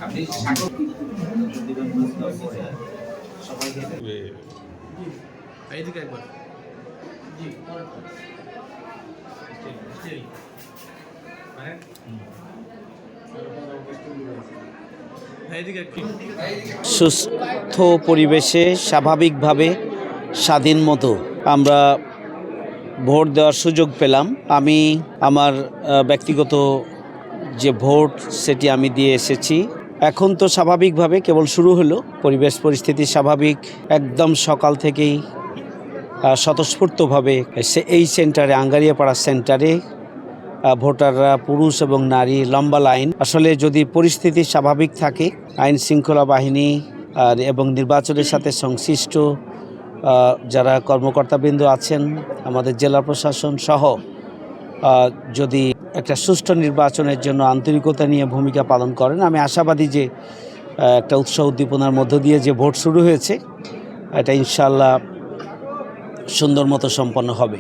আপনি এইদিকে একবার জি সুস্থ পরিবেশে স্বাভাবিকভাবে স্বাধীন মতো আমরা ভোট দেওয়ার সুযোগ পেলাম। আমি আমার ব্যক্তিগত যে ভোট সেটি আমি দিয়ে এসেছি। এখন তো স্বাভাবিকভাবে কেবল শুরু হলো, পরিবেশ পরিস্থিতি স্বাভাবিক। একদম সকাল থেকেই স্বতঃস্ফূর্তভাবে এই সেন্টারে, আঙ্গারিয়াপাড়া সেন্টারে ভোটাররা পুরুষ এবং নারী লম্বা লাইন। আসলে যদি পরিস্থিতি স্বাভাবিক থাকে, আইন শৃঙ্খলা বাহিনী এবং নির্বাচনের সাথে সংশ্লিষ্ট যারা কর্মকর্তাবৃন্দ আছেন, আমাদের জেলা প্রশাসন সহ যদি একটা সুষ্ঠু নির্বাচনের জন্য আন্তরিকতা নিয়ে ভূমিকা পালন করেন, আমি আশাবাদী যে একটা উৎসাহ উদ্দীপনার মধ্য দিয়ে যে ভোট শুরু হয়েছে এটা ইনশাআল্লাহ সুন্দর মতো সম্পন্ন হবে।